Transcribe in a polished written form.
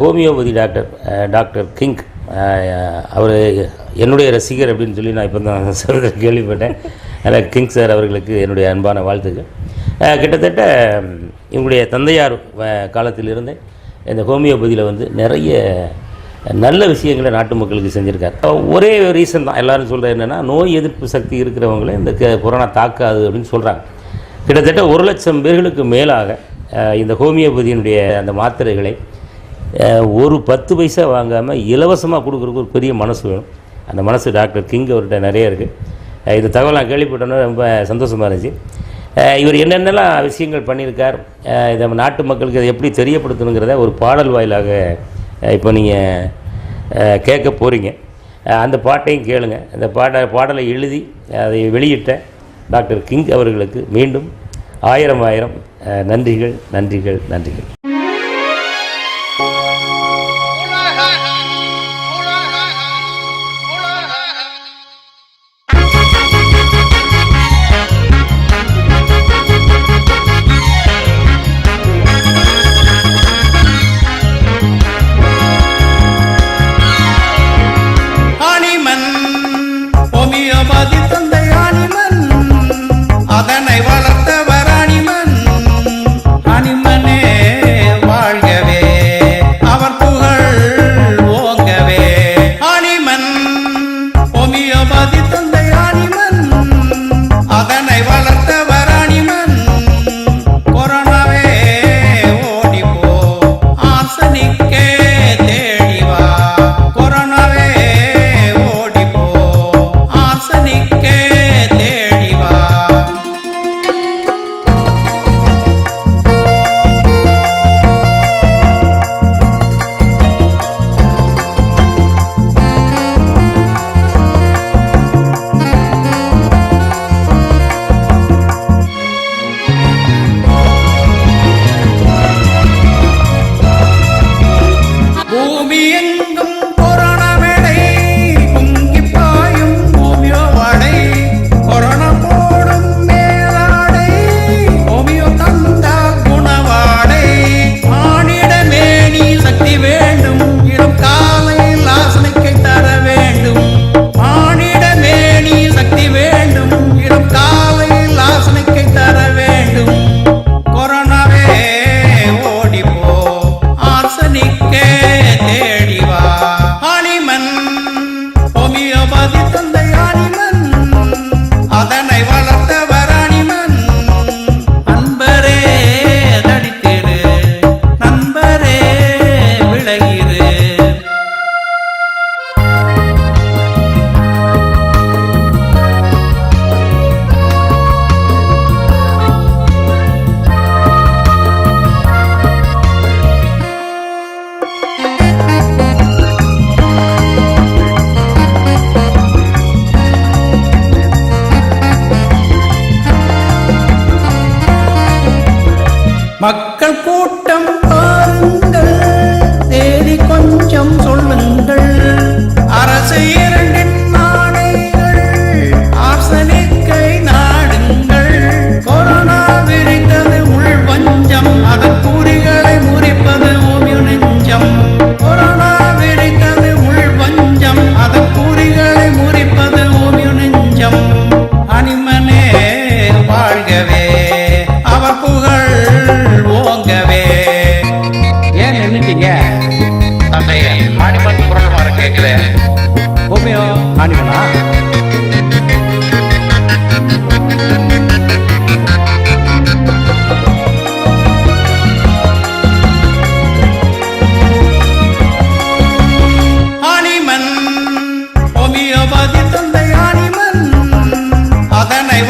Homeopathy doctor king அவர் என்னுடைய ரசிகர் அப்படின்னு சொல்லி நான் இப்போ தான் சொல்கிற கேள்விப்பட்டேன். அதில் கிங் சார் அவர்களுக்கு என்னுடைய அன்பான வாழ்த்துக்கள். கிட்டத்தட்ட இவங்களுடைய தந்தையார் காலத்திலிருந்து இந்த ஹோமியோபதியில் வந்து நிறைய நல்ல விஷயங்களை நாட்டு மக்களுக்கு செஞ்சுருக்கார். ஒரே ரீசன் தான் எல்லோரும் சொல்கிறது என்னென்னா, நோய் எதிர்ப்பு சக்தி இருக்கிறவங்களே இந்த கொரோனா தாக்காது அப்படின்னு சொல்கிறாங்க. கிட்டத்தட்ட 1,00,000 பேர்களுக்கு மேலாக இந்த ஹோமியோபதியினுடைய அந்த மாத்திரைகளை ஒரு 10 பைசா வாங்காமல் இலவசமாக கொடுக்குறதுக்கு ஒரு பெரிய மனசு வேணும். அந்த மனசு டாக்டர் கிங் அவர்கிட்ட நிறைய இருக்குது. இந்த தகவல் நான் கேள்விப்பட்டோன்னா ரொம்ப சந்தோஷமாக இருந்துச்சு. இவர் என்னென்னலாம் விஷயங்கள் பண்ணியிருக்கார், இதை நாட்டு மக்களுக்கு அதை எப்படி தெரியப்படுத்தணுங்கிறத ஒரு பாடல் வாயிலாக இப்போ நீங்கள் கேட்க போகிறீங்க. அந்த பாட்டையும் கேளுங்க. அந்த பாடலை எழுதி அதை வெளியிட்ட டாக்டர் கிங் அவர்களுக்கு மீண்டும் 1000 நன்றிகள் நன்றிகள் நன்றிகள். அதனை வளர்த்தவர் அனிமன், அனிமனே வாழ்கவே, அவர் புகழ் ஓங்கவே. அனிமன் ஹோமியோபதி தந்தை அனிமன், அதனை வளர்த்தவர் அனிமன். கொரோனாவே ஓடிப்போ, ஆசனிக்கே தேடிவா. கொரோனாவே ஓடிப்போ, ஆசனிக்கே மக்கள் கூட்டம் பாருங்கள், தேதி கொஞ்சம் சொல்லுங்கள். அரசு 2 நாணைகள், ஆர்சனிக்கை நாடுங்கள். கொரோனா விரித்தது உள் வஞ்சம், அதன் குறிகளை முறிப்பது ஓமியோ நெஞ்சம். கொரோனா விரித்தது உள் வஞ்சம், அதன் குறிகளை முறிப்பது ஓமியோ நெஞ்சம். அனிமனே வாழ்கவே, அவர் புகழ் ஓங்கவே. ஏன் நின்னுட்டீங்க? தந்தையே, அனிமன் குரல் மாற கேட்குது. ஹோமியோ அனிமனா? அனிமன் ஹோமியோபதி தந்தை அனிமன், அதனை